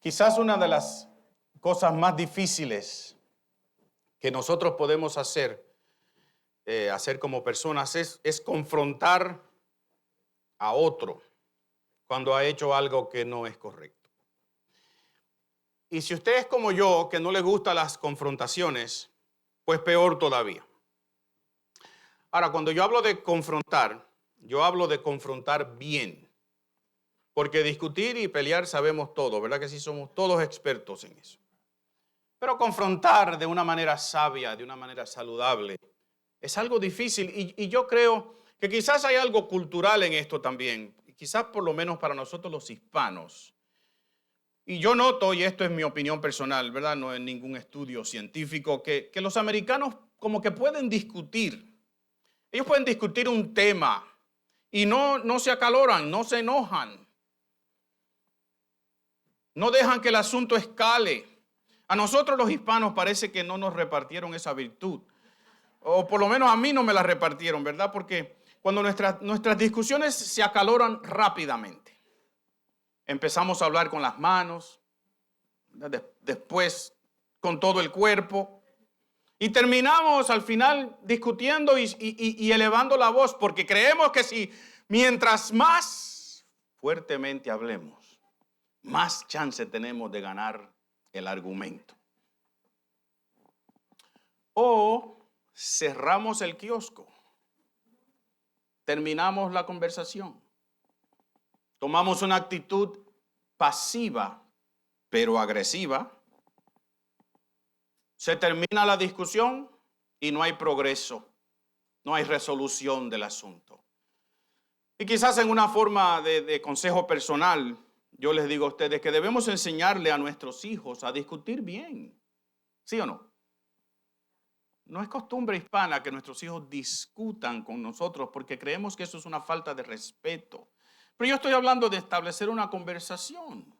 Quizás una de las cosas más difíciles que nosotros podemos hacer como personas es confrontar a otro cuando ha hecho algo que no es correcto. Y si usted es como yo, que no le gustan las confrontaciones, pues peor todavía. Ahora, cuando yo hablo de confrontar, yo hablo de confrontar bien. Porque discutir y pelear sabemos todo, ¿verdad que sí? Somos todos expertos en eso. Pero confrontar de una manera sabia, de una manera saludable, es algo difícil. Y yo creo que quizás hay algo cultural en esto también. Quizás por lo menos para nosotros los hispanos. Y yo noto, y esto es mi opinión personal, ¿verdad? No es ningún estudio científico, que los americanos como que pueden discutir. Ellos pueden discutir un tema y no se acaloran, no se enojan. No dejan que el asunto escale. A nosotros los hispanos parece que no nos repartieron esa virtud. O por lo menos a mí no me la repartieron, ¿verdad? Porque cuando nuestras discusiones se acaloran rápidamente. Empezamos a hablar con las manos, después con todo el cuerpo. Y terminamos al final discutiendo y elevando la voz, porque creemos que si mientras más fuertemente hablemos, más chance tenemos de ganar el argumento. O cerramos el kiosco, terminamos la conversación, tomamos una actitud pasiva pero agresiva, se termina la discusión y no hay progreso, no hay resolución del asunto. Y quizás en una forma de consejo personal, yo les digo a ustedes que debemos enseñarle a nuestros hijos a discutir bien. ¿Sí o no? No es costumbre hispana que nuestros hijos discutan con nosotros porque creemos que eso es una falta de respeto. Pero yo estoy hablando de establecer una conversación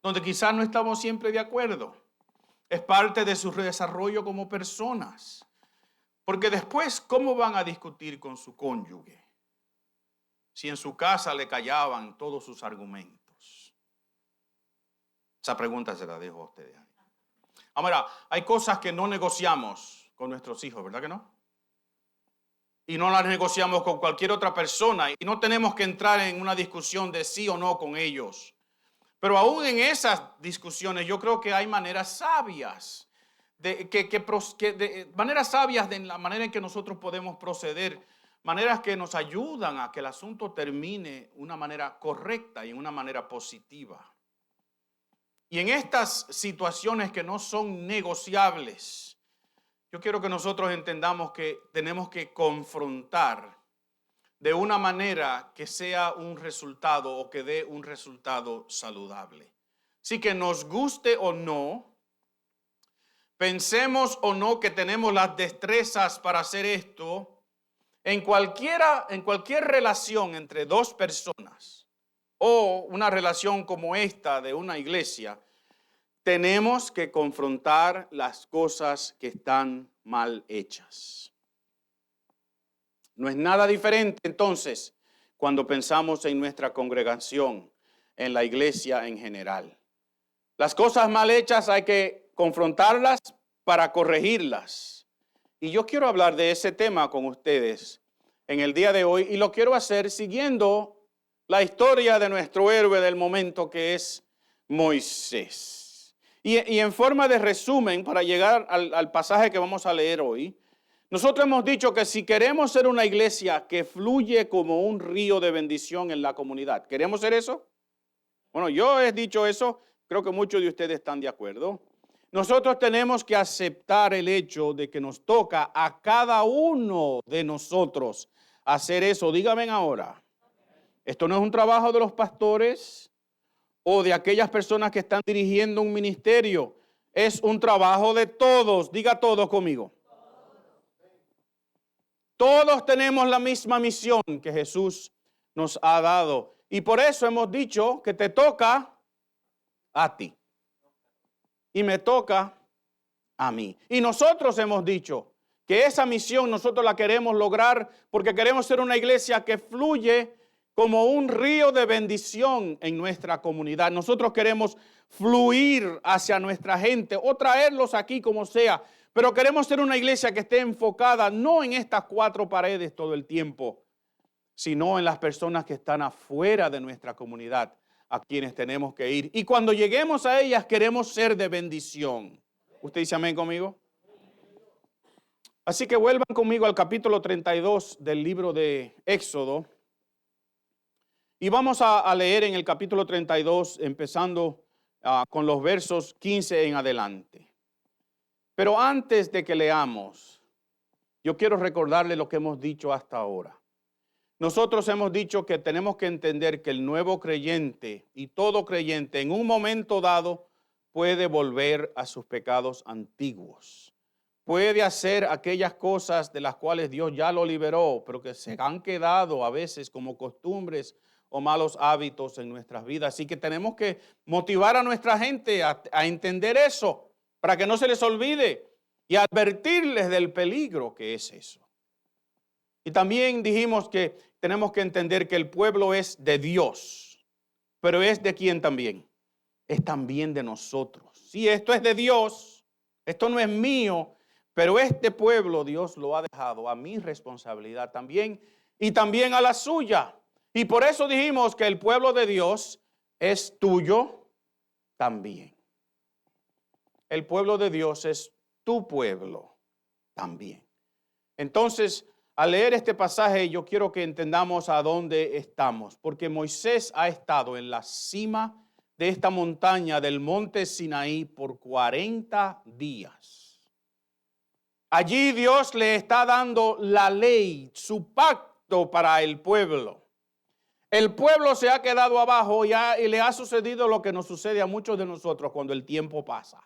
donde quizás no estamos siempre de acuerdo. Es parte de su desarrollo como personas. Porque después, ¿cómo van a discutir con su cónyuge si en su casa le callaban todos sus argumentos? Esa pregunta se la dejo a ustedes. Ahora, hay cosas que no negociamos con nuestros hijos, ¿verdad que no? Y no las negociamos con cualquier otra persona. Y no tenemos que entrar en una discusión de sí o no con ellos. Pero aún en esas discusiones yo creo que hay maneras sabias. Maneras sabias de la manera en que nosotros podemos proceder. Maneras que nos ayudan a que el asunto termine de una manera correcta y en una manera positiva. Y en estas situaciones que no son negociables, yo quiero que nosotros entendamos que tenemos que confrontar de una manera que sea un resultado o que dé un resultado saludable. Así que nos guste o no, pensemos o no que tenemos las destrezas para hacer esto, en cualquier relación entre dos personas, o una relación como esta de una iglesia, tenemos que confrontar las cosas que están mal hechas. No es nada diferente entonces cuando pensamos en nuestra congregación, en la iglesia en general. Las cosas mal hechas hay que confrontarlas para corregirlas. Y yo quiero hablar de ese tema con ustedes en el día de hoy y lo quiero hacer siguiendo la historia de nuestro héroe del momento que es Moisés. Y en forma de resumen, para llegar al pasaje que vamos a leer hoy, nosotros hemos dicho que si queremos ser una iglesia que fluye como un río de bendición en la comunidad, ¿queremos ser eso? Bueno, yo he dicho eso, creo que muchos de ustedes están de acuerdo. Nosotros tenemos que aceptar el hecho de que nos toca a cada uno de nosotros hacer eso. Díganme ahora. Esto no es un trabajo de los pastores o de aquellas personas que están dirigiendo un ministerio. Es un trabajo de todos. Diga todos conmigo. Todos tenemos la misma misión que Jesús nos ha dado. Y por eso hemos dicho que te toca a ti. Y me toca a mí. Y nosotros hemos dicho que esa misión nosotros la queremos lograr porque queremos ser una iglesia que fluye como un río de bendición en nuestra comunidad. Nosotros queremos fluir hacia nuestra gente o traerlos aquí como sea, pero queremos ser una iglesia que esté enfocada no en estas 4 paredes todo el tiempo, sino en las personas que están afuera de nuestra comunidad, a quienes tenemos que ir. Y cuando lleguemos a ellas queremos ser de bendición. ¿Usted dice amén conmigo? Así que vuelvan conmigo al capítulo 32 del libro de Éxodo. Y vamos a leer en el capítulo 32, empezando con los versos 15 en adelante. Pero antes de que leamos, yo quiero recordarle lo que hemos dicho hasta ahora. Nosotros hemos dicho que tenemos que entender que el nuevo creyente y todo creyente en un momento dado puede volver a sus pecados antiguos. Puede hacer aquellas cosas de las cuales Dios ya lo liberó, pero que se han quedado a veces como costumbres o malos hábitos en nuestras vidas. Así que tenemos que motivar a nuestra gente a entender eso, para que no se les olvide y advertirles del peligro que es eso. Y también dijimos que tenemos que entender que el pueblo es de Dios, pero ¿es de quién también? Es también de nosotros. Sí, esto es de Dios, esto no es mío, pero este pueblo Dios lo ha dejado a mi responsabilidad también y también a la suya. Y por eso dijimos que el pueblo de Dios es tuyo también. El pueblo de Dios es tu pueblo también. Entonces, al leer este pasaje, yo quiero que entendamos a dónde estamos, porque Moisés ha estado en la cima de esta montaña del monte Sinaí por 40 días. Allí Dios le está dando la ley, su pacto para el pueblo. El pueblo se ha quedado abajo y le ha sucedido lo que nos sucede a muchos de nosotros cuando el tiempo pasa.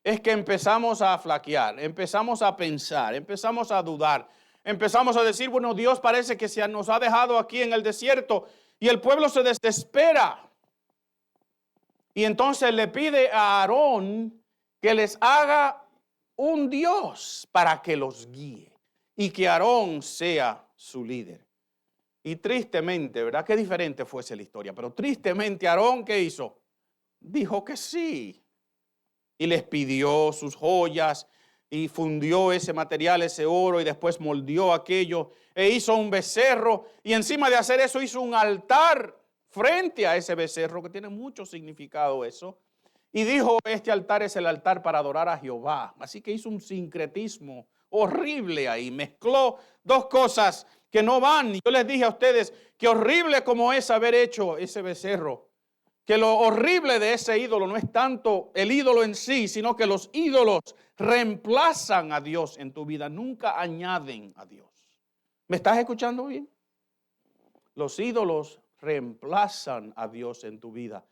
Es que empezamos a flaquear, empezamos a pensar, empezamos a dudar, empezamos a decir, bueno, Dios parece que se nos ha dejado aquí en el desierto y el pueblo se desespera. Y entonces le pide a Aarón que les haga un Dios para que los guíe y que Aarón sea su líder. Y tristemente, ¿verdad? Qué diferente fuese la historia, pero tristemente Aarón, ¿qué hizo? Dijo que sí. Y les pidió sus joyas y fundió ese material, ese oro, y después moldeó aquello e hizo un becerro. Y encima de hacer eso hizo un altar frente a ese becerro, que tiene mucho significado eso. Y dijo, este altar es el altar para adorar a Jehová. Así que hizo un sincretismo horrible ahí. Mezcló 2 cosas que no van. Y yo les dije a ustedes que horrible como es haber hecho ese becerro. Que lo horrible de ese ídolo no es tanto el ídolo en sí, sino que los ídolos reemplazan a Dios en tu vida, nunca añaden a Dios. ¿Me estás escuchando bien? Los ídolos reemplazan a Dios en tu vida.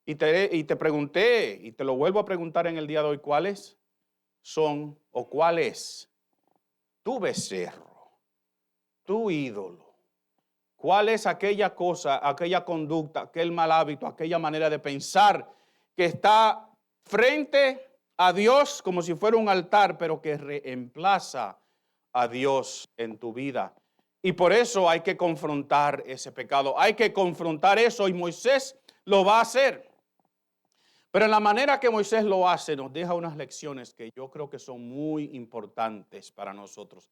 Y te pregunté, y te lo vuelvo a preguntar en el día de hoy, ¿cuáles son o cuál es tu becerro, tu ídolo? ¿Cuál es aquella cosa, aquella conducta, aquel mal hábito, aquella manera de pensar que está frente a Dios como si fuera un altar, pero que reemplaza a Dios en tu vida? Y por eso hay que confrontar ese pecado, hay que confrontar eso, y Moisés lo va a hacer. Pero en la manera que Moisés lo hace nos deja unas lecciones que yo creo que son muy importantes para nosotros.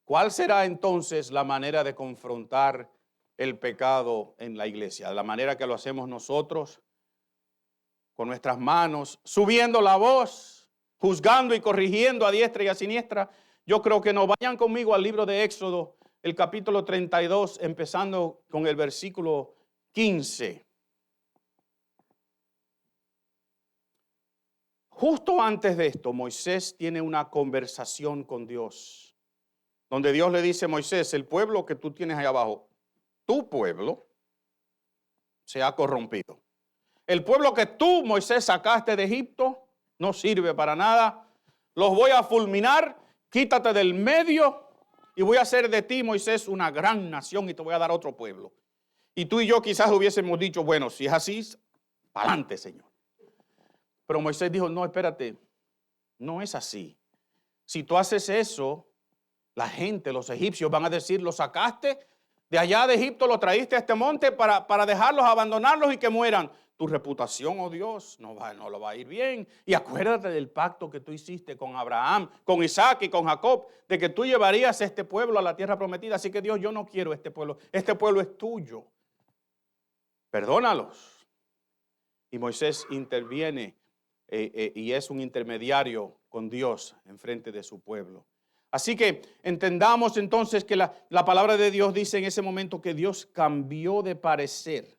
¿Cuál será entonces la manera de confrontar el pecado en la iglesia? La manera que lo hacemos nosotros, con nuestras manos, subiendo la voz, juzgando y corrigiendo a diestra y a siniestra. Yo creo que no. Vayan conmigo al libro de Éxodo, el capítulo 32, empezando con el versículo 15. Justo antes de esto, Moisés tiene una conversación con Dios, donde Dios le dice a Moisés, el pueblo que tú tienes ahí abajo, tu pueblo, se ha corrompido. El pueblo que tú, Moisés, sacaste de Egipto, no sirve para nada. Los voy a fulminar, quítate del medio y voy a hacer de ti, Moisés, una gran nación y te voy a dar otro pueblo. Y tú y yo quizás hubiésemos dicho, bueno, si es así, para adelante, Señor. Pero Moisés dijo, no, espérate, no es así. Si tú haces eso, la gente, los egipcios van a decir, lo sacaste De allá de Egipto lo traíste a este monte para dejarlos, abandonarlos y que mueran. Tu reputación, oh Dios, no lo va a ir bien. Y acuérdate del pacto que tú hiciste con Abraham, con Isaac y con Jacob, de que tú llevarías este pueblo a la tierra prometida. Así que Dios, yo no quiero este pueblo es tuyo. Perdónalos. Y Moisés interviene y es un intermediario con Dios en frente de su pueblo. Así que entendamos entonces que la palabra de Dios dice en ese momento que Dios cambió de parecer.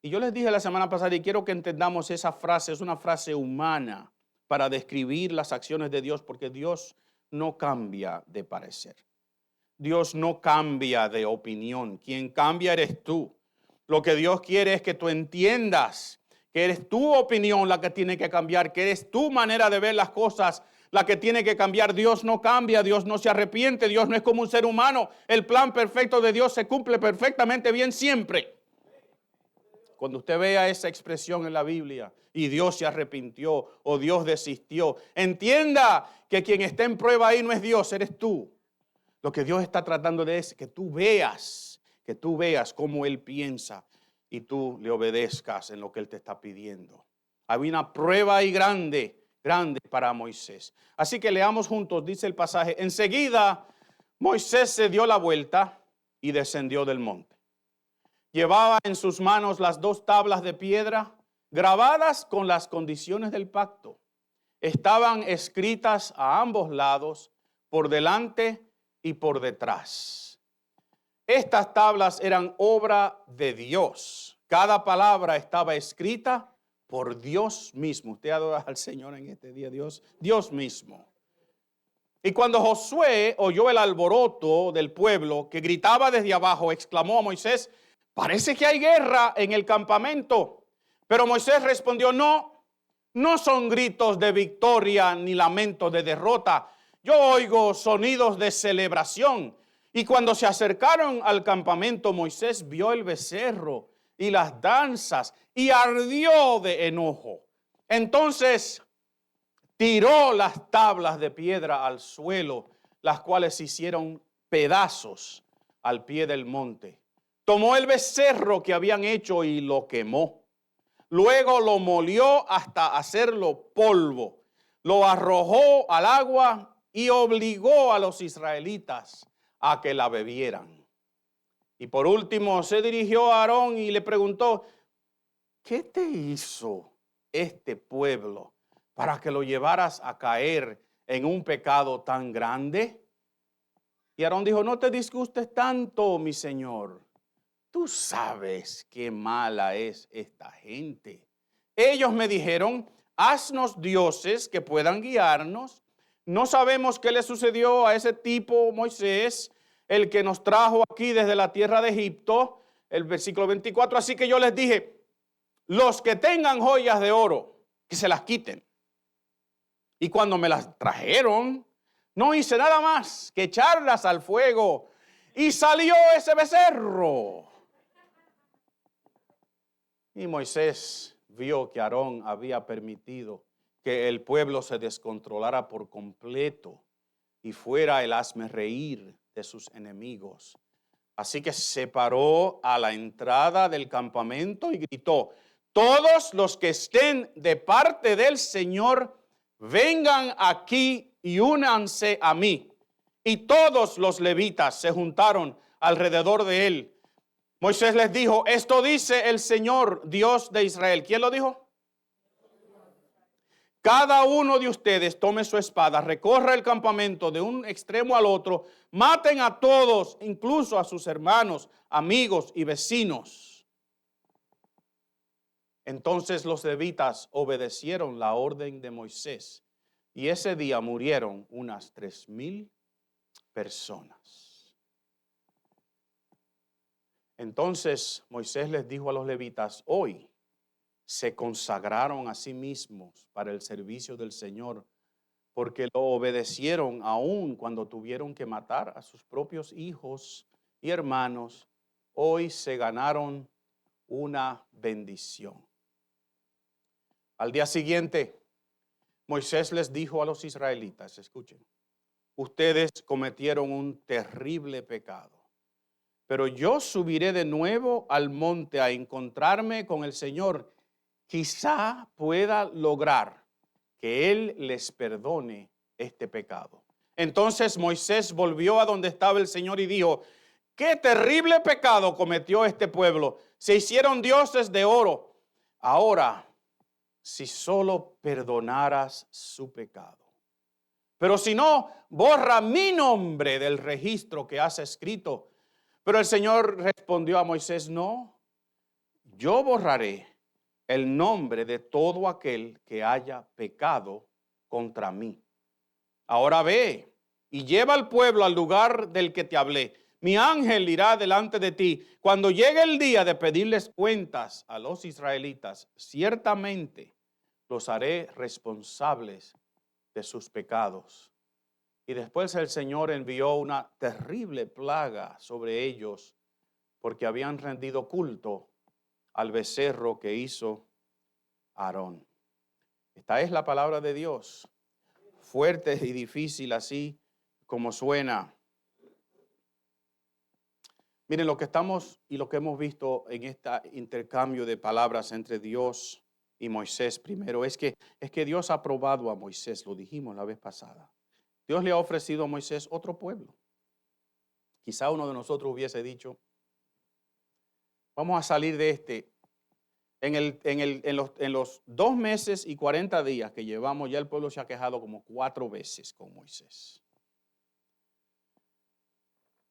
Y yo les dije la semana pasada y quiero que entendamos esa frase, es una frase humana para describir las acciones de Dios, porque Dios no cambia de parecer. Dios no cambia de opinión. Quien cambia eres tú. Lo que Dios quiere es que tú entiendas que eres tu opinión la que tiene que cambiar, que eres tu manera de ver las cosas la que tiene que cambiar. Dios no cambia, Dios no se arrepiente, Dios no es como un ser humano. El plan perfecto de Dios se cumple perfectamente bien siempre. Cuando usted vea esa expresión en la Biblia y Dios se arrepintió o Dios desistió, entienda que quien está en prueba ahí no es Dios, eres tú. Lo que Dios está tratando de es que tú veas cómo Él piensa y tú le obedezcas en lo que Él te está pidiendo. Había una prueba ahí grande para Moisés. Así que leamos juntos, dice el pasaje. Enseguida Moisés se dio la vuelta y descendió del monte. Llevaba en sus manos las 2 tablas de piedra grabadas con las condiciones del pacto. Estaban escritas a ambos lados, por delante y por detrás. Estas tablas eran obra de Dios. Cada palabra estaba escrita por Dios mismo. Usted adora al Señor en este día, Dios mismo. Y cuando Josué oyó el alboroto del pueblo que gritaba desde abajo, exclamó a Moisés: parece que hay guerra en el campamento. Pero Moisés respondió: no son gritos de victoria ni lamentos de derrota. Yo oigo sonidos de celebración. Y cuando se acercaron al campamento, Moisés vio el becerro y las danzas y ardió de enojo. Entonces tiró las tablas de piedra al suelo, las cuales se hicieron pedazos al pie del monte. Tomó el becerro que habían hecho y lo quemó. Luego lo molió hasta hacerlo polvo. Lo arrojó al agua y obligó a los israelitas a que la bebieran. Y por último se dirigió a Aarón y le preguntó: ¿qué te hizo este pueblo para que lo llevaras a caer en un pecado tan grande? Y Aarón dijo: no te disgustes tanto, mi señor. Tú sabes qué mala es esta gente. Ellos me dijeron: haznos dioses que puedan guiarnos. No sabemos qué le sucedió a ese tipo Moisés, el que nos trajo aquí desde la tierra de Egipto. El versículo 24. Así que yo les dije: los que tengan joyas de oro, que se las quiten. Y cuando me las trajeron, no hice nada más que echarlas al fuego. Y salió ese becerro. Y Moisés vio que Aarón había permitido que el pueblo se descontrolara por completo y fuera el hazmerreír de sus enemigos. Así que se paró a la entrada del campamento y gritó: todos los que estén de parte del Señor, vengan aquí y únanse a mí. Y todos los levitas se juntaron alrededor de él. Moisés les dijo: esto dice el Señor, Dios de Israel. ¿Quién lo dijo? Cada uno de ustedes tome su espada, recorra el campamento de un extremo al otro, maten a todos, incluso a sus hermanos, amigos y vecinos. Entonces los levitas obedecieron la orden de Moisés y ese día murieron unas 3,000 personas. Entonces Moisés les dijo a los levitas: hoy se consagraron a sí mismos para el servicio del Señor, porque lo obedecieron aún cuando tuvieron que matar a sus propios hijos y hermanos. Hoy se ganaron una bendición. Al día siguiente, Moisés les dijo a los israelitas: escuchen, ustedes cometieron un terrible pecado. pero yo subiré de nuevo al monte a encontrarme con el Señor. Quizá pueda lograr que Él les perdone este pecado. Entonces Moisés volvió a donde estaba el Señor y dijo: qué terrible pecado cometió este pueblo. Se hicieron dioses de oro. Ahora, si solo perdonaras su pecado. Pero si no, borra mi nombre del registro que has escrito. Pero el Señor respondió a Moisés: no, yo borraré el nombre de todo aquel que haya pecado contra mí. Ahora ve y lleva al pueblo al lugar del que te hablé. Mi ángel irá delante de ti. Cuando llegue el día de pedirles cuentas a los israelitas, ciertamente los haré responsables de sus pecados. Y después el Señor envió una terrible plaga sobre ellos porque habían rendido culto al becerro que hizo Aarón. Esta es la palabra de Dios, fuerte y difícil así como suena. Miren, lo que estamos y lo que hemos visto en este intercambio de palabras entre Dios y Moisés primero es que Dios ha probado a Moisés, lo dijimos la vez pasada. Dios le ha ofrecido a Moisés otro pueblo. Quizá uno de nosotros hubiese dicho: vamos a salir de este. En los 2 meses y 40 días que llevamos, ya el pueblo se ha quejado como 4 veces con Moisés.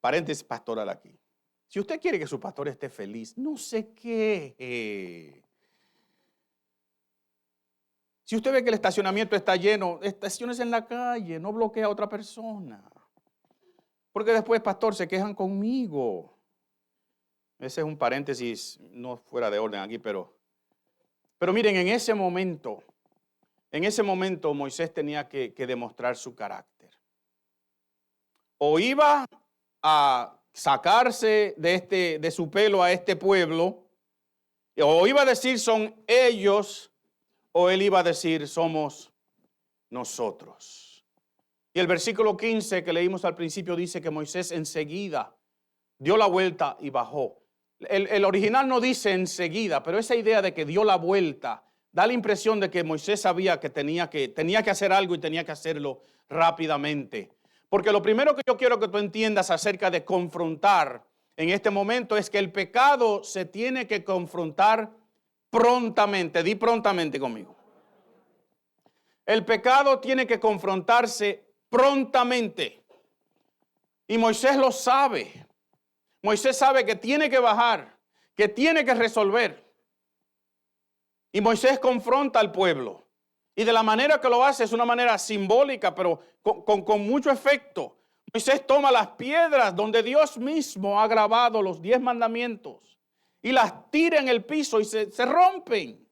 Paréntesis pastoral aquí. Si usted quiere que su pastor esté feliz, no se queje. Si usted ve que el estacionamiento está lleno, estaciones en la calle, no bloquea a otra persona. Porque después, pastor, se quejan conmigo. Ese es un paréntesis, no fuera de orden aquí, pero miren, en ese momento Moisés tenía que demostrar su carácter. O iba a sacarse de su pelo a este pueblo, o iba a decir son ellos, o él iba a decir somos nosotros. Y el versículo 15 que leímos al principio dice que Moisés enseguida dio la vuelta y bajó. El original no dice enseguida, pero esa idea de que dio la vuelta da la impresión de que Moisés sabía que tenía que hacer algo y tenía que hacerlo rápidamente. Porque lo primero que yo quiero que tú entiendas acerca de confrontar en este momento es que el pecado se tiene que confrontar prontamente. Di prontamente conmigo. El pecado tiene que confrontarse prontamente. Y Moisés lo sabe. Moisés sabe que tiene que bajar, que tiene que resolver. Y Moisés confronta al pueblo. Y de la manera que lo hace es una manera simbólica, pero con mucho efecto. Moisés toma las piedras donde Dios mismo ha grabado los 10 mandamientos y las tira en el piso y se rompen.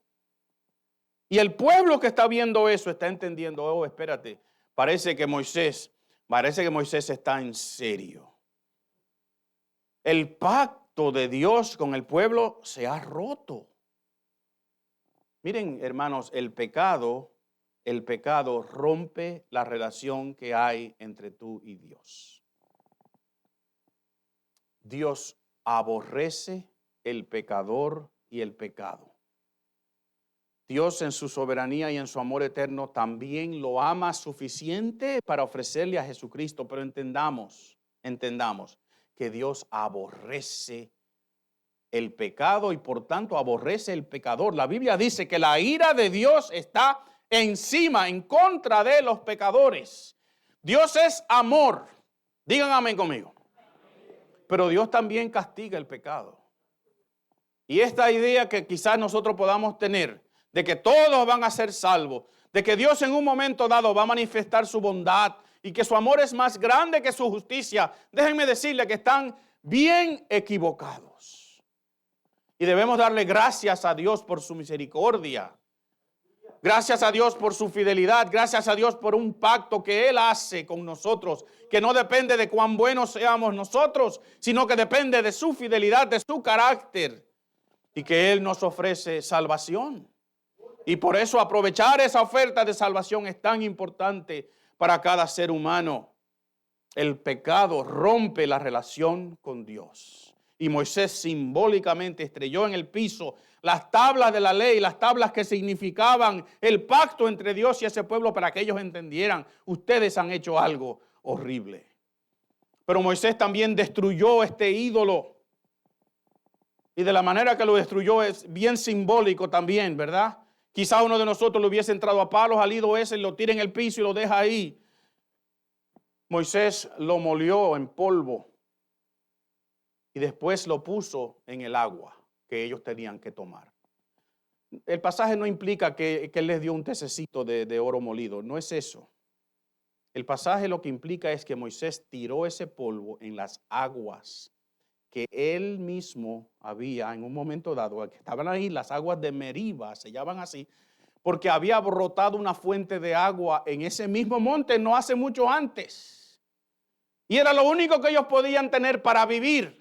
Y el pueblo que está viendo eso está entendiendo: oh, espérate, parece que Moisés está en serio. El pacto de Dios con el pueblo se ha roto. Miren, hermanos, el pecado rompe la relación que hay entre tú y Dios. Dios aborrece el pecador y el pecado. Dios en su soberanía y en su amor eterno también lo ama suficiente para ofrecerle a Jesucristo, pero entendamos que Dios aborrece el pecado y por tanto aborrece el pecador. La Biblia dice que la ira de Dios está encima, en contra de los pecadores. Dios es amor. Digan amén conmigo. Pero Dios también castiga el pecado. Y esta idea que quizás nosotros podamos tener de que todos van a ser salvos, de que Dios en un momento dado va a manifestar su bondad y que su amor es más grande que su justicia, déjenme decirle que están bien equivocados. Y debemos darle gracias a Dios por su misericordia. Gracias a Dios por su fidelidad. Gracias a Dios por un pacto que Él hace con nosotros, que no depende de cuán buenos seamos nosotros, sino que depende de su fidelidad, de su carácter, y que Él nos ofrece salvación. Y por eso aprovechar esa oferta de salvación es tan importante para cada ser humano. El pecado rompe la relación con Dios. Y Moisés simbólicamente estrelló en el piso las tablas de la ley, las tablas que significaban el pacto entre Dios y ese pueblo para que ellos entendieran, ustedes han hecho algo horrible. Pero Moisés también destruyó este ídolo. Y de la manera que lo destruyó es bien simbólico también, ¿verdad? Quizá uno de nosotros le hubiese entrado a palos al ídolo ese, lo tira en el piso y lo deja ahí. Moisés lo molió en polvo y después lo puso en el agua que ellos tenían que tomar. El pasaje no implica que él les dio un tececito de oro molido, no es eso. El pasaje lo que implica es que Moisés tiró ese polvo en las aguas que él mismo había en un momento dado, que estaban ahí las aguas de Meriba, se llaman así, porque había brotado una fuente de agua en ese mismo monte no hace mucho antes. Y era lo único que ellos podían tener para vivir.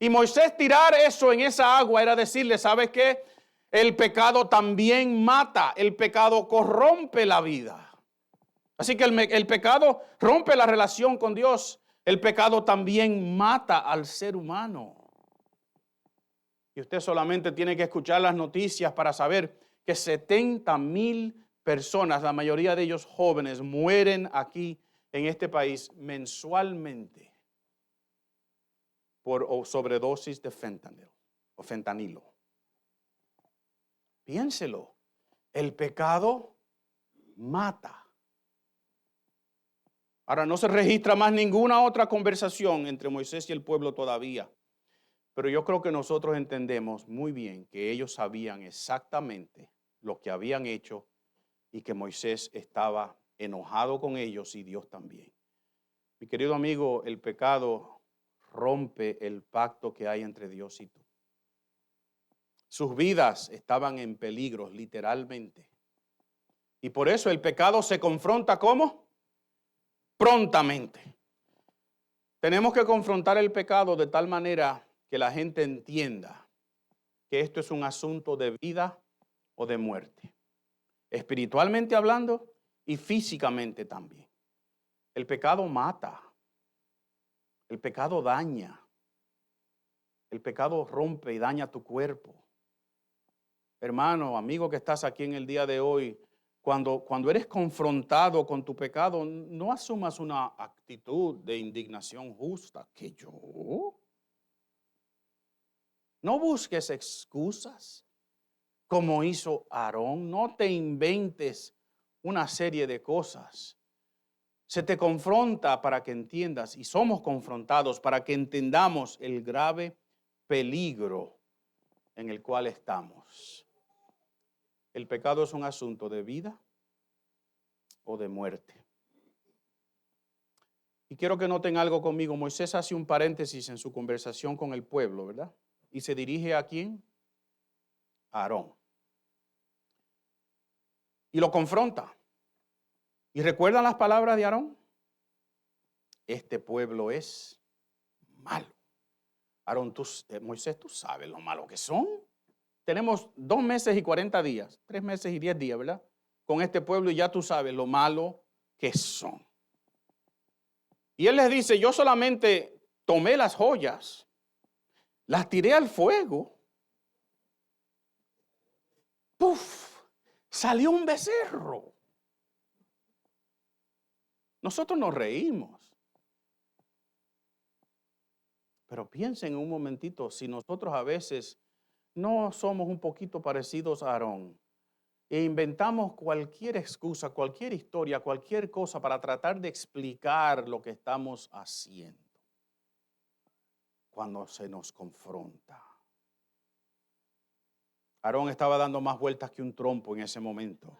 Y Moisés tirar eso en esa agua era decirle, ¿sabes qué? El pecado también mata, el pecado corrompe la vida. Así que el pecado rompe la relación con Dios. El pecado también mata al ser humano. Y usted solamente tiene que escuchar las noticias para saber que 70,000 personas, la mayoría de ellos jóvenes, mueren aquí en este país mensualmente por sobredosis de fentanilo. Piénselo, el pecado mata. Ahora no se registra más ninguna otra conversación entre Moisés y el pueblo todavía. Pero yo creo que nosotros entendemos muy bien que ellos sabían exactamente lo que habían hecho y que Moisés estaba enojado con ellos y Dios también. Mi querido amigo, el pecado rompe el pacto que hay entre Dios y tú. Sus vidas estaban en peligro, literalmente. Y por eso el pecado se confronta ¿cómo? Prontamente. Tenemos que confrontar el pecado de tal manera que la gente entienda que esto es un asunto de vida o de muerte. Espiritualmente hablando y físicamente también. El pecado mata. El pecado daña. El pecado rompe y daña tu cuerpo. Hermano, amigo que estás aquí en el día de hoy, cuando eres confrontado con tu pecado, no asumas una actitud de indignación justa. ¿Que yo? No busques excusas como hizo Aarón. No te inventes una serie de cosas. Se te confronta para que entiendas y somos confrontados para que entendamos el grave peligro en el cual estamos. El pecado es un asunto de vida o de muerte. Y quiero que noten algo conmigo. Moisés hace un paréntesis en su conversación con el pueblo, ¿verdad? Y se dirige ¿a quién? A Aarón. Y lo confronta. ¿Y recuerdan las palabras de Aarón? Este pueblo es malo. Aarón, Moisés, tú sabes lo malo que son. Tenemos 2 meses y 40 días, 3 meses y 10 días, ¿verdad? Con este pueblo y ya tú sabes lo malo que son. Y él les dice, yo solamente tomé las joyas, las tiré al fuego. ¡Puf! Salió un becerro. Nosotros nos reímos. Pero piensen un momentito, si nosotros a veces no somos un poquito parecidos a Aarón e inventamos cualquier excusa, cualquier historia, cualquier cosa para tratar de explicar lo que estamos haciendo cuando se nos confronta. Aarón estaba dando más vueltas que un trompo en ese momento.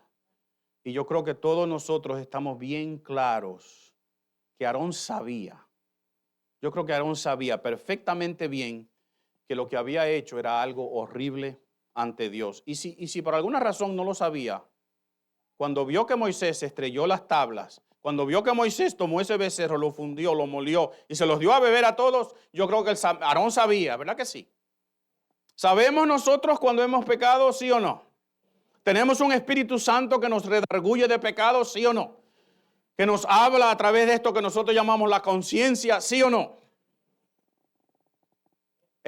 Y yo creo que todos nosotros estamos bien claros que Aarón sabía. Yo creo que Aarón sabía perfectamente bien que lo que había hecho era algo horrible ante Dios. Y si por alguna razón no lo sabía, cuando vio que Moisés estrelló las tablas, cuando vio que Moisés tomó ese becerro, lo fundió, lo molió y se los dio a beber a todos, yo creo que Aarón sabía, ¿verdad que sí? ¿Sabemos nosotros cuando hemos pecado, sí o no? ¿Tenemos un Espíritu Santo que nos redarguye de pecado, sí o no? Que nos habla a través de esto que nosotros llamamos la conciencia, ¿sí o no?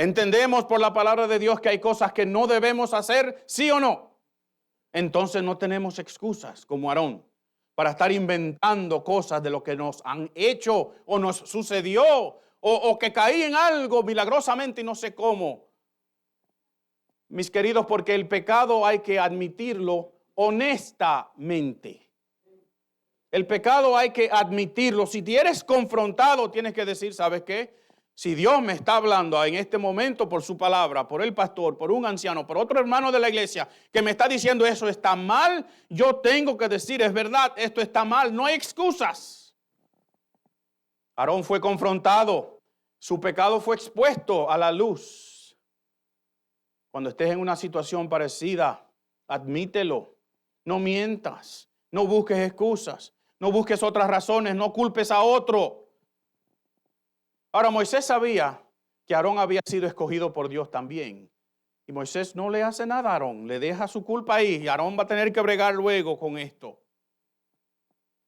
Entendemos por la palabra de Dios que hay cosas que no debemos hacer, ¿sí o no? Entonces no tenemos excusas como Aarón para estar inventando cosas de lo que nos han hecho o nos sucedió o que caí en algo milagrosamente y no sé cómo. Mis queridos, porque el pecado hay que admitirlo honestamente. El pecado hay que admitirlo. Si eres confrontado, tienes que decir, ¿sabes qué? Si Dios me está hablando en este momento por su palabra, por el pastor, por un anciano, por otro hermano de la iglesia, que me está diciendo eso está mal, yo tengo que decir, es verdad, esto está mal, no hay excusas. Aarón fue confrontado, su pecado fue expuesto a la luz. Cuando estés en una situación parecida, admítelo, no mientas, no busques excusas. No busques otras razones, no culpes a otro. Ahora, Moisés sabía que Aarón había sido escogido por Dios también. Y Moisés no le hace nada a Aarón, le deja su culpa ahí y Aarón va a tener que bregar luego con esto.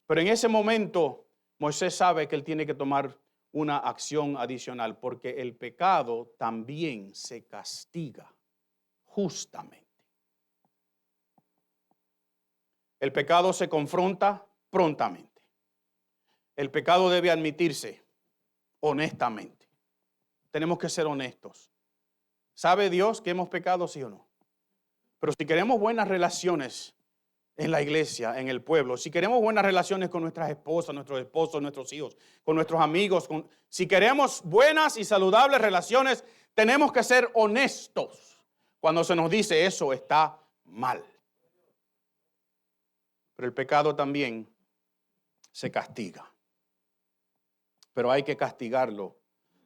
Pero en ese momento, Moisés sabe que él tiene que tomar una acción adicional porque el pecado también se castiga justamente. El pecado se confronta prontamente. El pecado debe admitirse honestamente. Tenemos que ser honestos. ¿Sabe Dios que hemos pecado, sí o no? Pero si queremos buenas relaciones en la iglesia, en el pueblo, si queremos buenas relaciones con nuestras esposas, nuestros esposos, nuestros hijos, con nuestros amigos, si queremos buenas y saludables relaciones, tenemos que ser honestos cuando se nos dice eso está mal. Pero el pecado también se castiga. Pero hay que castigarlo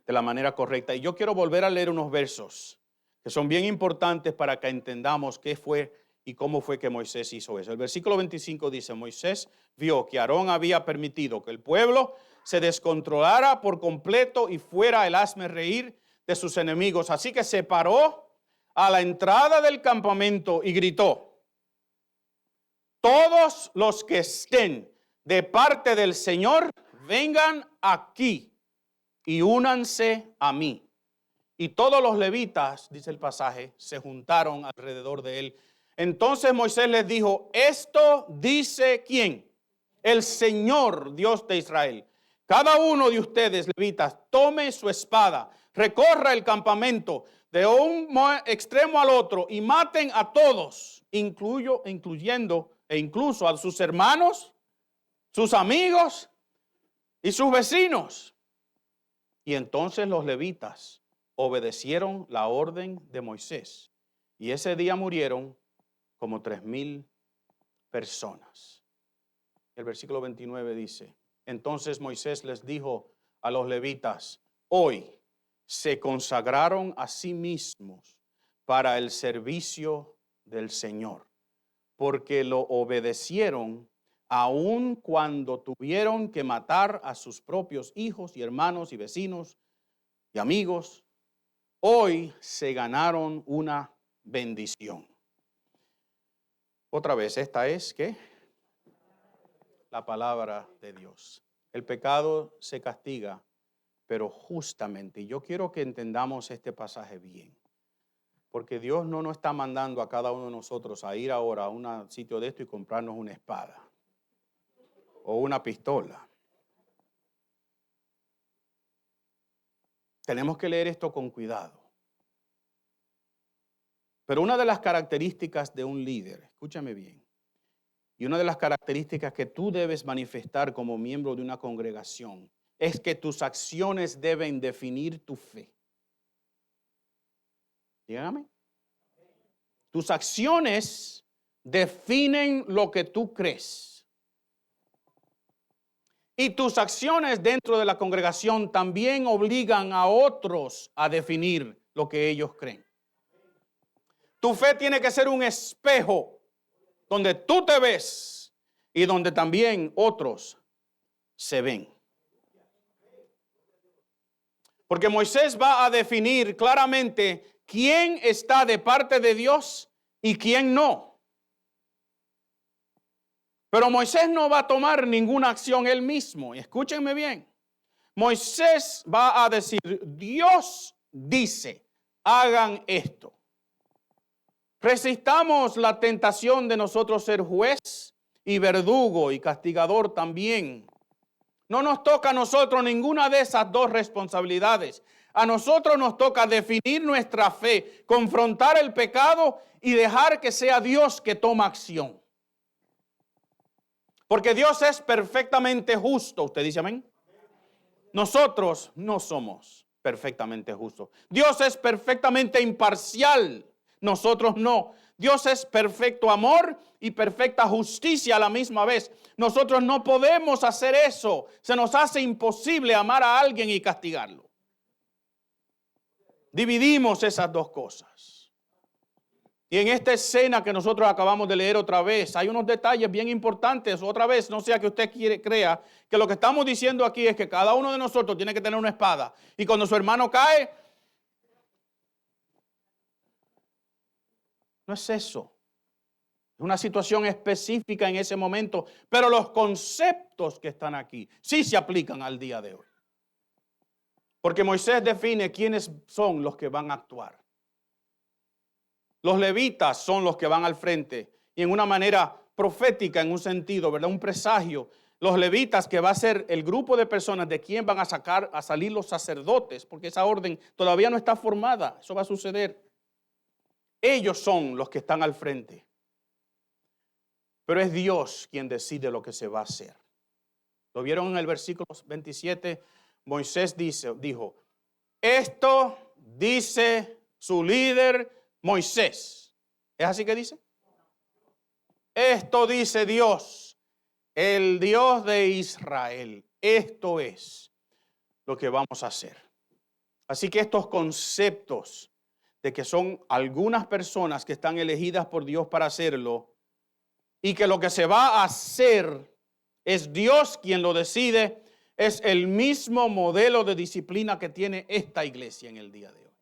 de la manera correcta. Y yo quiero volver a leer unos versos que son bien importantes para que entendamos qué fue y cómo fue que Moisés hizo eso. El versículo 25 dice, Moisés vio que Aarón había permitido que el pueblo se descontrolara por completo y fuera el hazmerreír de sus enemigos. Así que se paró a la entrada del campamento y gritó, todos los que estén de parte del Señor, vengan aquí y únanse a mí. Y todos los levitas, dice el pasaje, se juntaron alrededor de él. Entonces Moisés les dijo, esto dice ¿quién? El Señor, Dios de Israel. Cada uno de ustedes, levitas, tome su espada, recorra el campamento de un extremo al otro y maten a todos, incluyendo e incluso a sus hermanos, sus amigos y sus vecinos. Y entonces los levitas obedecieron la orden de Moisés. Y ese día murieron como 3,000 personas. El versículo 29 dice, entonces Moisés les dijo a los levitas, hoy se consagraron a sí mismos para el servicio del Señor, porque lo obedecieron aun cuando tuvieron que matar a sus propios hijos y hermanos y vecinos y amigos. Hoy se ganaron una bendición. Otra vez, esta es ¿qué? La palabra de Dios. El pecado se castiga, pero justamente. Y yo quiero que entendamos este pasaje bien. Porque Dios no nos está mandando a cada uno de nosotros a ir ahora a un sitio de esto y comprarnos una espada o una pistola. Tenemos que leer esto con cuidado. Pero una de las características de un líder, escúchame bien, y una de las características que tú debes manifestar como miembro de una congregación es que tus acciones deben definir tu fe. Dígame. Tus acciones definen lo que tú crees. Y tus acciones dentro de la congregación también obligan a otros a definir lo que ellos creen. Tu fe tiene que ser un espejo donde tú te ves y donde también otros se ven. Porque Moisés va a definir claramente quién está de parte de Dios y quién no. Pero Moisés no va a tomar ninguna acción él mismo. Y escúchenme bien. Moisés va a decir, Dios dice, hagan esto. Resistamos la tentación de nosotros ser juez y verdugo y castigador también. No nos toca a nosotros ninguna de esas dos responsabilidades. A nosotros nos toca definir nuestra fe, confrontar el pecado y dejar que sea Dios que toma acción. Porque Dios es perfectamente justo. ¿Usted dice amén? Nosotros no somos perfectamente justos. Dios es perfectamente imparcial. Nosotros no. Dios es perfecto amor y perfecta justicia a la misma vez. Nosotros no podemos hacer eso. Se nos hace imposible amar a alguien y castigarlo. Dividimos esas dos cosas. Y en esta escena que nosotros acabamos de leer otra vez, hay unos detalles bien importantes. Otra vez, no sea que usted crea que lo que estamos diciendo aquí es que cada uno de nosotros tiene que tener una espada. Y cuando su hermano cae, no es eso. Es una situación específica en ese momento, pero los conceptos que están aquí sí se aplican al día de hoy. Porque Moisés define quiénes son los que van a actuar. Los levitas son los que van al frente y en una manera profética, en un sentido, ¿verdad? Un presagio. Los levitas, que va a ser el grupo de personas de quien van a salir los sacerdotes, porque esa orden todavía no está formada. Eso va a suceder. Ellos son los que están al frente. Pero es Dios quien decide lo que se va a hacer. ¿Lo vieron en el versículo 27? Moisés dijo, esto dice su líder Moisés. ¿Es así que dice? Esto dice Dios, el Dios de Israel. Esto es lo que vamos a hacer. Así que estos conceptos de que son algunas personas que están elegidas por Dios para hacerlo y que lo que se va a hacer es Dios quien lo decide, es el mismo modelo de disciplina que tiene esta iglesia en el día de hoy.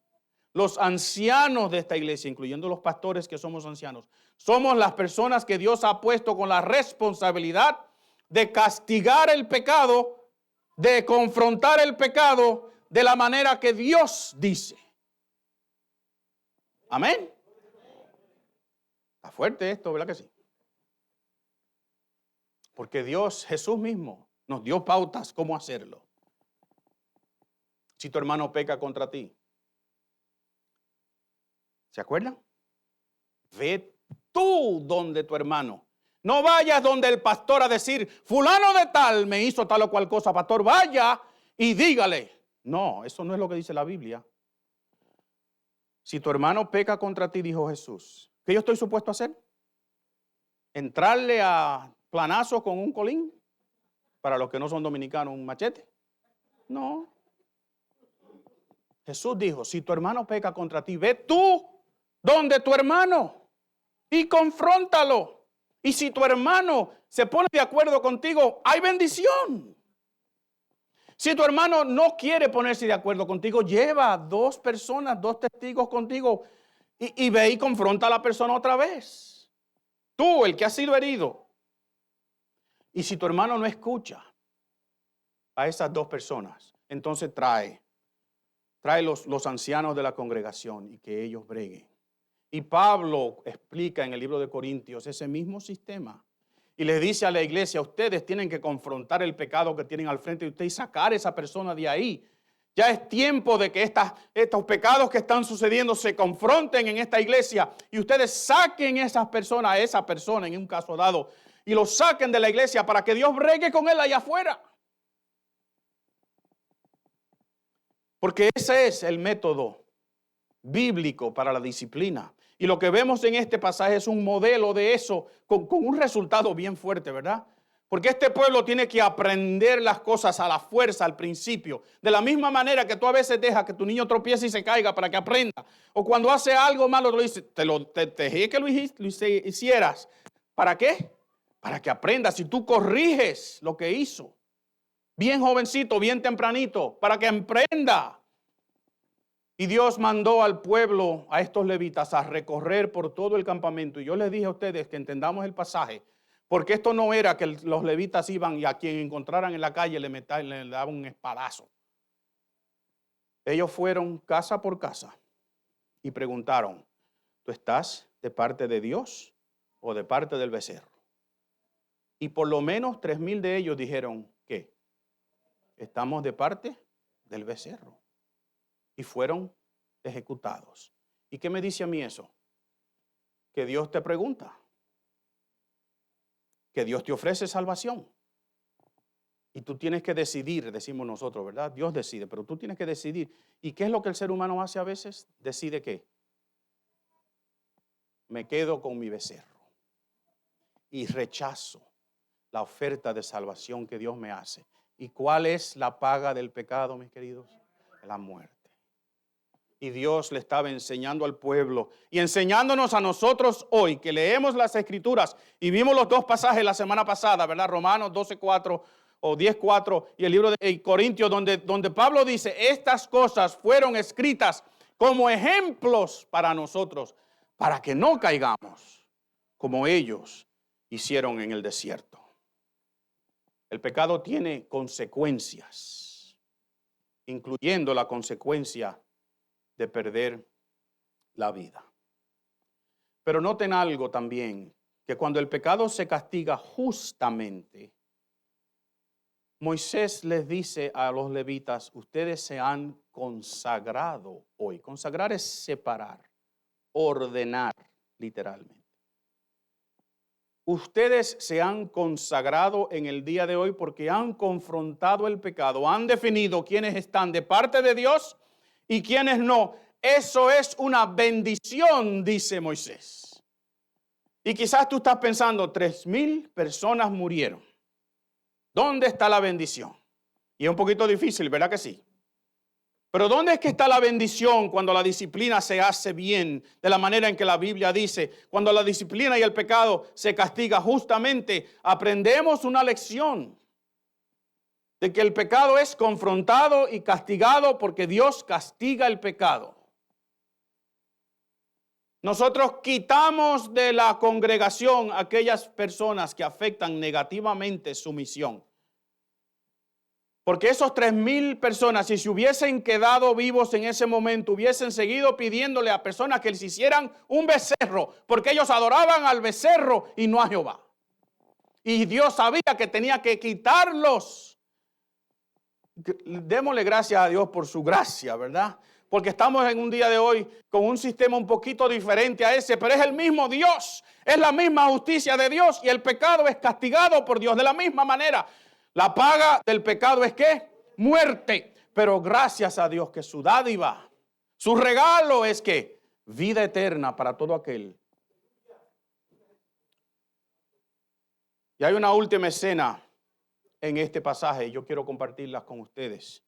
Los ancianos de esta iglesia, incluyendo los pastores que somos ancianos, somos las personas que Dios ha puesto con la responsabilidad de castigar el pecado, de confrontar el pecado de la manera que Dios dice. Amén. Está fuerte esto, ¿verdad que sí? Porque Dios, Jesús mismo, nos dio pautas cómo hacerlo. Si tu hermano peca contra ti, ¿se acuerdan? Ve tú donde tu hermano. No vayas donde el pastor a decir, fulano de tal me hizo tal o cual cosa. Pastor, vaya y dígale. No, eso no es lo que dice la Biblia. Si tu hermano peca contra ti, dijo Jesús, ¿qué yo estoy supuesto a hacer? ¿Entrarle a planazo con un colín? Para los que no son dominicanos, un machete. No. Jesús dijo, si tu hermano peca contra ti, ve tú donde tu hermano y confróntalo. Y si tu hermano se pone de acuerdo contigo, hay bendición. Si tu hermano no quiere ponerse de acuerdo contigo, lleva 2 personas, 2 testigos contigo y ve y confronta a la persona otra vez. Tú, el que ha sido herido. Y si tu hermano no escucha a esas 2 personas, entonces trae los ancianos de la congregación y que ellos breguen. Y Pablo explica en el libro de Corintios ese mismo sistema. Y les dice a la iglesia, ustedes tienen que confrontar el pecado que tienen al frente de ustedes y sacar a esa persona de ahí. Ya es tiempo de que estos pecados que están sucediendo se confronten en esta iglesia y ustedes saquen a esa persona en un caso dado, y lo saquen de la iglesia para que Dios bregue con él allá afuera. Porque ese es el método bíblico para la disciplina. Y lo que vemos en este pasaje es un modelo de eso con un resultado bien fuerte, ¿verdad? Porque este pueblo tiene que aprender las cosas a la fuerza al principio. De la misma manera que tú a veces dejas que tu niño tropiece y se caiga para que aprenda. O cuando hace algo malo, te dice, te dejé que lo hicieras. ¿Para qué? Para que aprenda. Si tú corriges lo que hizo, bien jovencito, bien tempranito, para que aprenda. Y Dios mandó al pueblo, a estos levitas, a recorrer por todo el campamento. Y yo les dije a ustedes que entendamos el pasaje, porque esto no era que los levitas iban y a quien encontraran en la calle le daban un espadazo. Ellos fueron casa por casa, y preguntaron, ¿tú estás de parte de Dios o de parte del becerro? Y por lo menos 3,000 de ellos dijeron, ¿qué? Estamos de parte del becerro. Y fueron ejecutados. ¿Y qué me dice a mí eso? Que Dios te pregunta, que Dios te ofrece salvación. Y tú tienes que decidir, decimos nosotros, ¿verdad? Dios decide, pero tú tienes que decidir. ¿Y qué es lo que el ser humano hace a veces? Decide qué. Me quedo con mi becerro y rechazo la oferta de salvación que Dios me hace. ¿Y cuál es la paga del pecado, mis queridos? La muerte. Y Dios le estaba enseñando al pueblo y enseñándonos a nosotros hoy que leemos las Escrituras y vimos los dos pasajes la semana pasada, ¿verdad? Romanos 12:4 o 10:4 y el libro de Corintios donde Pablo dice, estas cosas fueron escritas como ejemplos para nosotros, para que no caigamos como ellos hicieron en el desierto. El pecado tiene consecuencias, incluyendo la consecuencia de perder la vida. Pero noten algo también, que cuando el pecado se castiga justamente, Moisés les dice a los levitas, ustedes se han consagrado hoy. Consagrar es separar, ordenar, literalmente. Ustedes se han consagrado en el día de hoy porque han confrontado el pecado, han definido quiénes están de parte de Dios y quiénes no. Eso es una bendición, dice Moisés. Y quizás tú estás pensando, 3,000 personas murieron. ¿Dónde está la bendición? Y es un poquito difícil, ¿verdad que sí? Pero ¿dónde es que está la bendición cuando la disciplina se hace bien, de la manera en que la Biblia dice? Cuando la disciplina y el pecado se castiga justamente, aprendemos una lección de que el pecado es confrontado y castigado porque Dios castiga el pecado. Nosotros quitamos de la congregación aquellas personas que afectan negativamente su misión. Porque esos 3,000 personas, si se hubiesen quedado vivos en ese momento, hubiesen seguido pidiéndole a personas que les hicieran un becerro, porque ellos adoraban al becerro y no a Jehová. Y Dios sabía que tenía que quitarlos. Démosle gracias a Dios por su gracia, ¿verdad? Porque estamos en un día de hoy con un sistema un poquito diferente a ese, pero es el mismo Dios, es la misma justicia de Dios y el pecado es castigado por Dios de la misma manera. La paga del pecado es ¿qué? Muerte. Pero gracias a Dios que su dádiva, su regalo es ¿qué? Vida eterna para todo aquel. Y hay una última escena en este pasaje y yo quiero compartirlas con ustedes.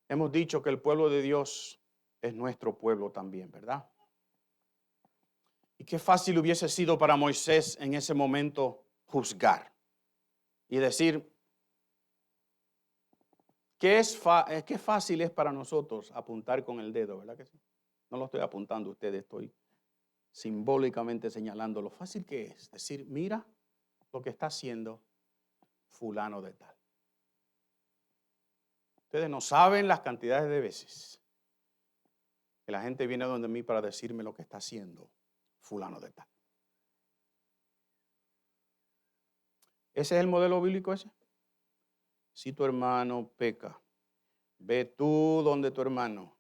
Hemos dicho que el pueblo de Dios es nuestro pueblo también, ¿verdad? Y qué fácil hubiese sido para Moisés en ese momento juzgar y decir, qué fácil es para nosotros apuntar con el dedo, ¿verdad que sí? No lo estoy apuntando a ustedes, estoy simbólicamente señalando lo fácil que es decir, mira lo que está haciendo fulano de tal. Ustedes no saben las cantidades de veces que la gente viene donde mí para decirme lo que está haciendo fulano de tal. ¿Ese es el modelo bíblico ese? Si tu hermano peca, ve tú donde tu hermano.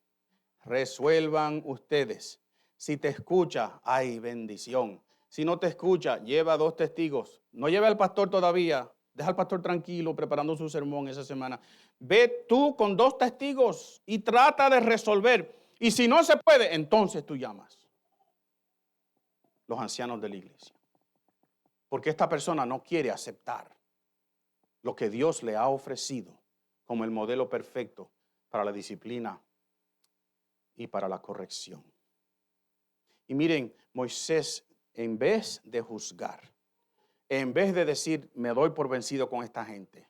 Resuelvan ustedes. Si te escucha, hay bendición. Si no te escucha, lleva 2 testigos. No lleve al pastor todavía. Deja al pastor tranquilo preparando su sermón esa semana. Ve tú con 2 testigos y trata de resolver. Y si no se puede, entonces tú llamas los ancianos de la iglesia. Porque esta persona no quiere aceptar lo que Dios le ha ofrecido como el modelo perfecto para la disciplina y para la corrección. Y miren, Moisés, en vez de juzgar, en vez de decir, me doy por vencido con esta gente,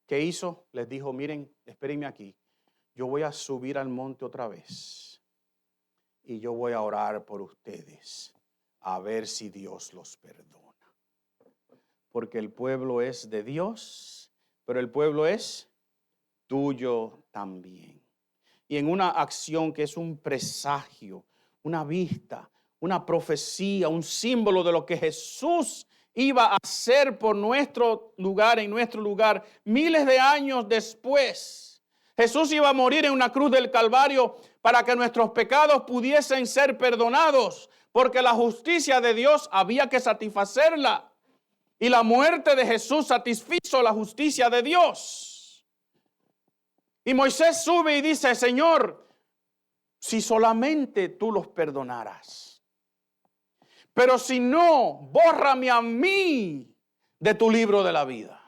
¿qué hizo? Les dijo, miren, espérenme aquí, yo voy a subir al monte otra vez y yo voy a orar por ustedes, a ver si Dios los perdona. Porque el pueblo es de Dios, pero el pueblo es tuyo también. Y en una acción que es un presagio, una vista, una profecía, un símbolo de lo que Jesús iba a hacer por nuestro lugar, en nuestro lugar, miles de años después. Jesús iba a morir en una cruz del Calvario para que nuestros pecados pudiesen ser perdonados, porque la justicia de Dios había que satisfacerla. Y la muerte de Jesús satisfizo la justicia de Dios. Y Moisés sube y dice, Señor, si solamente tú los perdonaras. Pero si no, bórrame a mí de tu libro de la vida.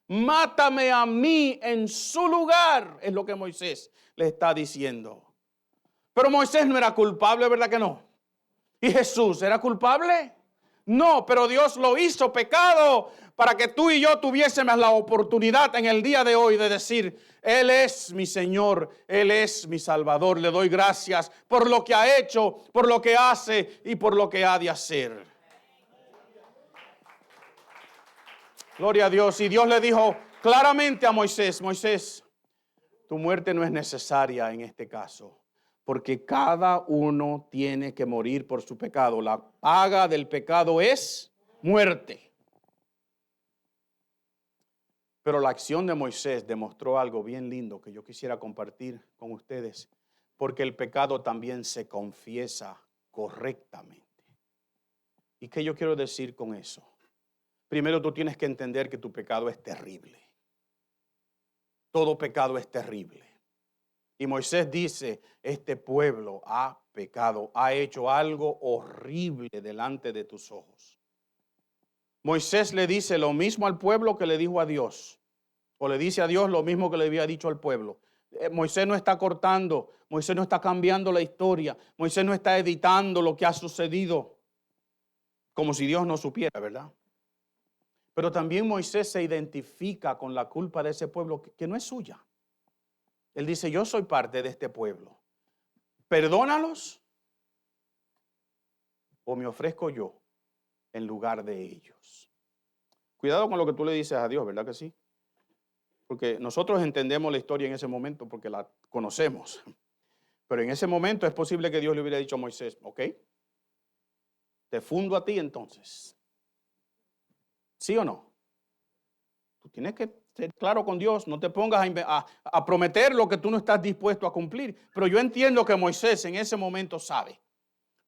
Mátame a mí en su lugar, es lo que Moisés le está diciendo. Pero Moisés no era culpable, ¿verdad que no? ¿Y Jesús era culpable? No, pero Dios lo hizo pecado para que tú y yo tuviésemos la oportunidad en el día de hoy de decir, Él es mi Señor, Él es mi Salvador. Le doy gracias por lo que ha hecho, por lo que hace y por lo que ha de hacer. Gloria a Dios. Y Dios le dijo claramente a Moisés, Moisés, tu muerte no es necesaria en este caso, porque cada uno tiene que morir por su pecado. La paga del pecado es muerte. Pero la acción de Moisés demostró algo bien lindo que yo quisiera compartir con ustedes, porque el pecado también se confiesa correctamente. ¿Y qué yo quiero decir con eso? Primero, tú tienes que entender que tu pecado es terrible. Todo pecado es terrible. Y Moisés dice, este pueblo ha pecado, ha hecho algo horrible delante de tus ojos. Moisés le dice lo mismo al pueblo que le dijo a Dios. O le dice a Dios lo mismo que le había dicho al pueblo. Moisés no está cortando, Moisés no está cambiando la historia, Moisés no está editando lo que ha sucedido, como si Dios no supiera, ¿verdad? Pero también Moisés se identifica con la culpa de ese pueblo que no es suya. Él dice, yo soy parte de este pueblo. Perdónalos o me ofrezco yo en lugar de ellos. Cuidado con lo que tú le dices a Dios, ¿verdad que sí? Porque nosotros entendemos la historia en ese momento porque la conocemos. Pero en ese momento es posible que Dios le hubiera dicho a Moisés, ok, te fundo a ti entonces. ¿Sí o no? Tú tienes que ser claro con Dios, no te pongas a prometer lo que tú no estás dispuesto a cumplir. Pero yo entiendo que Moisés en ese momento sabe.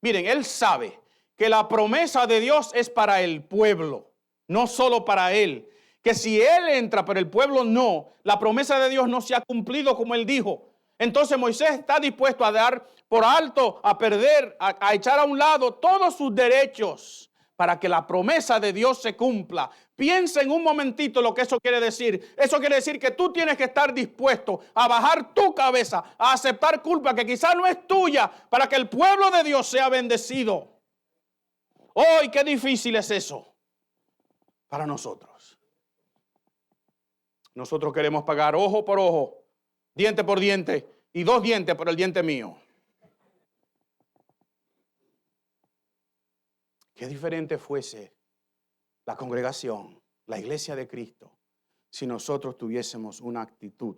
Miren, él sabe que la promesa de Dios es para el pueblo, no solo para él. Que si él entra, pero el pueblo no, la promesa de Dios no se ha cumplido como él dijo. Entonces Moisés está dispuesto a dar por alto, a perder, a echar a un lado todos sus derechos para que la promesa de Dios se cumpla. Piensa en un momentito lo que eso quiere decir. Eso quiere decir que tú tienes que estar dispuesto a bajar tu cabeza, a aceptar culpa que quizás no es tuya, para que el pueblo de Dios sea bendecido. ¡Ay, qué difícil es eso para nosotros! Nosotros queremos pagar ojo por ojo, diente por diente y 2 dientes por el diente mío. Qué diferente fuese la congregación, la iglesia de Cristo, si nosotros tuviésemos una actitud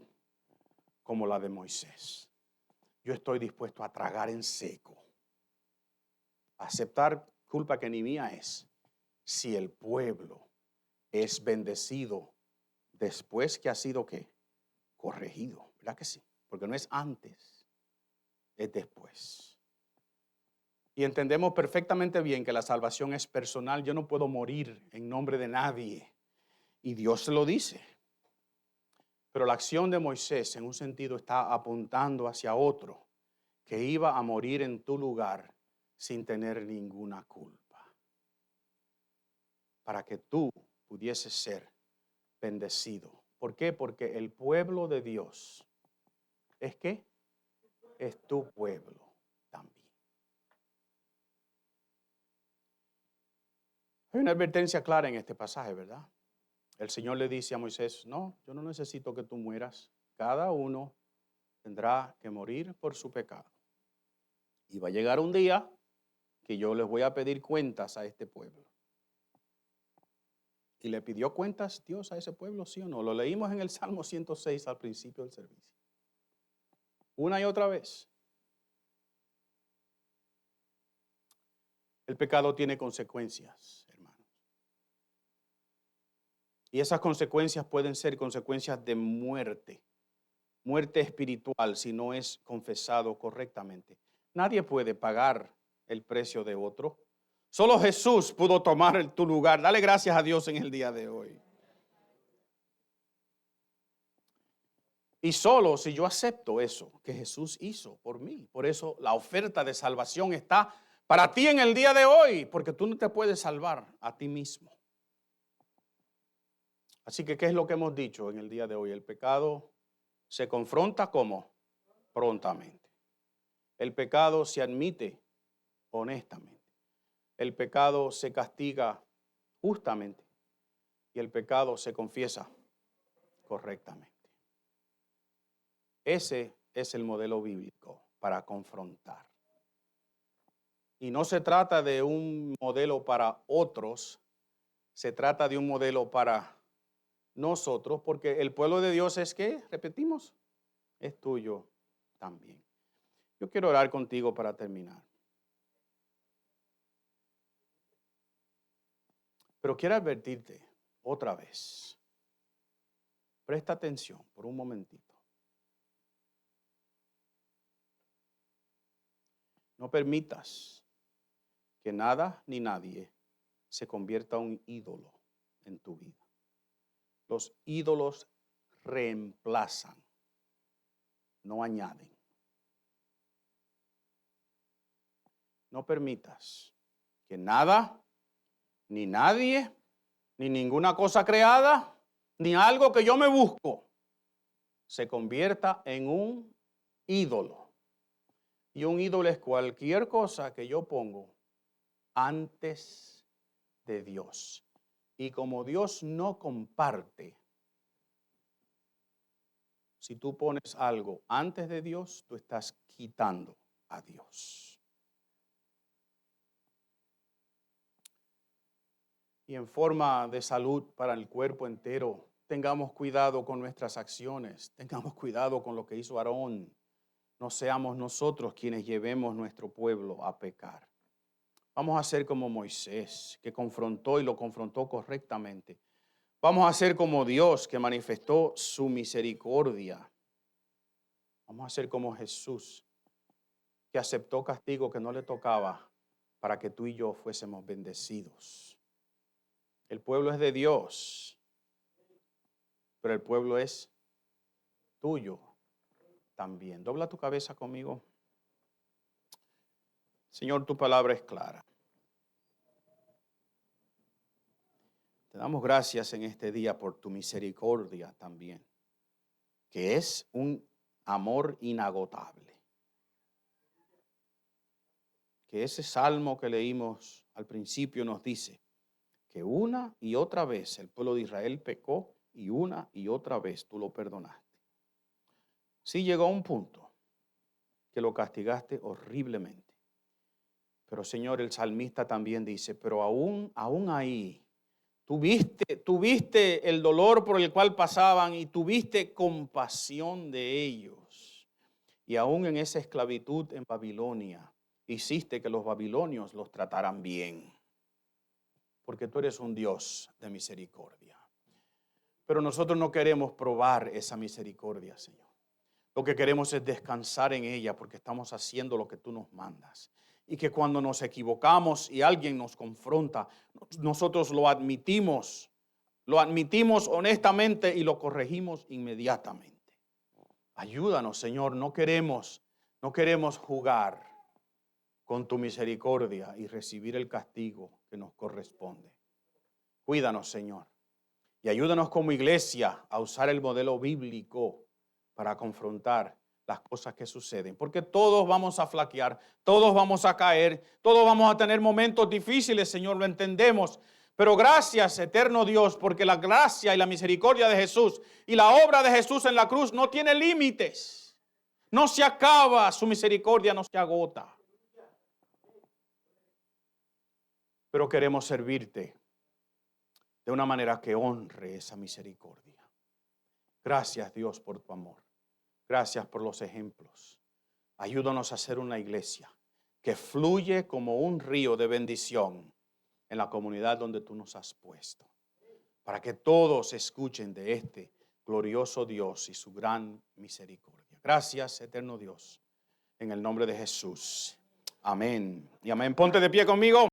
como la de Moisés. Yo estoy dispuesto a tragar en seco, a aceptar culpa que ni mía es, si el pueblo es bendecido después que ha sido ¿qué? Corregido, ¿verdad que sí? Porque no es antes, es después. Y entendemos perfectamente bien que la salvación es personal. Yo no puedo morir en nombre de nadie. Y Dios se lo dice. Pero la acción de Moisés en un sentido está apuntando hacia otro que iba a morir en tu lugar sin tener ninguna culpa. Para que tú pudieses ser bendecido. ¿Por qué? Porque el pueblo de Dios ¿es qué? Es tu pueblo también. Hay una advertencia clara en este pasaje, ¿verdad? El Señor le dice a Moisés, no, yo no necesito que tú mueras. Cada uno tendrá que morir por su pecado. Y va a llegar un día que yo les voy a pedir cuentas a este pueblo. ¿Y le pidió cuentas Dios a ese pueblo, sí o no? Lo leímos en el Salmo 106 al principio del servicio. Una y otra vez. El pecado tiene consecuencias, hermanos. Y esas consecuencias pueden ser consecuencias de muerte. Muerte espiritual si no es confesado correctamente. Nadie puede pagar el precio de otro. Solo Jesús pudo tomar tu lugar. Dale gracias a Dios en el día de hoy. Y solo si yo acepto eso que Jesús hizo por mí. Por eso la oferta de salvación está para ti en el día de hoy, porque tú no te puedes salvar a ti mismo. Así que, ¿qué es lo que hemos dicho en el día de hoy? El pecado se confronta como prontamente. El pecado se admite honestamente. El pecado se castiga justamente. Y el pecado se confiesa correctamente. Ese es el modelo bíblico para confrontar. Y no se trata de un modelo para otros, se trata de un modelo para nosotros, porque el pueblo de Dios es ¿qué? Repetimos, es tuyo también. Yo quiero orar contigo para terminar. Pero quiero advertirte otra vez. Presta atención por un momentito. No permitas que nada ni nadie se convierta en un ídolo en tu vida. Los ídolos reemplazan, no añaden. No permitas que nada, ni nadie, ni ninguna cosa creada, ni algo que yo me busco, se convierta en un ídolo. Y un ídolo es cualquier cosa que yo pongo antes de Dios. Y como Dios no comparte, si tú pones algo antes de Dios, tú estás quitando a Dios. Y en forma de salud para el cuerpo entero, tengamos cuidado con nuestras acciones, tengamos cuidado con lo que hizo Aarón. No seamos nosotros quienes llevemos nuestro pueblo a pecar. Vamos a ser como Moisés, que confrontó y lo confrontó correctamente. Vamos a ser como Dios, que manifestó su misericordia. Vamos a ser como Jesús, que aceptó castigo que no le tocaba para que tú y yo fuésemos bendecidos. El pueblo es de Dios, pero el pueblo es tuyo también. Dobla tu cabeza conmigo. Señor, tu palabra es clara. Te damos gracias en este día por tu misericordia también, que es un amor inagotable. Que ese salmo que leímos al principio nos dice que una y otra vez el pueblo de Israel pecó y una y otra vez tú lo perdonaste. Sí llegó a un punto que lo castigaste horriblemente. Pero Señor, el salmista también dice, pero aún ahí, tuviste el dolor por el cual pasaban y tuviste compasión de ellos. Y aún en esa esclavitud en Babilonia, hiciste que los babilonios los trataran bien. Porque tú eres un Dios de misericordia. Pero nosotros no queremos probar esa misericordia, Señor. Lo que queremos es descansar en ella porque estamos haciendo lo que tú nos mandas. Y que cuando nos equivocamos y alguien nos confronta, nosotros lo admitimos honestamente y lo corregimos inmediatamente. Ayúdanos, Señor, no queremos jugar con tu misericordia y recibir el castigo que nos corresponde. Cuídanos, Señor, y ayúdanos como iglesia a usar el modelo bíblico para confrontar las cosas que suceden, porque todos vamos a flaquear, todos vamos a caer, todos vamos a tener momentos difíciles, Señor, lo entendemos, pero gracias, eterno Dios, porque la gracia y la misericordia de Jesús y la obra de Jesús en la cruz no tiene límites, no se acaba, su misericordia no se agota, pero queremos servirte de una manera que honre esa misericordia. Gracias, Dios, por tu amor. Gracias por los ejemplos. Ayúdanos a ser una iglesia que fluye como un río de bendición en la comunidad donde tú nos has puesto, para que todos escuchen de este glorioso Dios y su gran misericordia. Gracias, eterno Dios, en el nombre de Jesús. Amén y amén. Ponte de pie conmigo.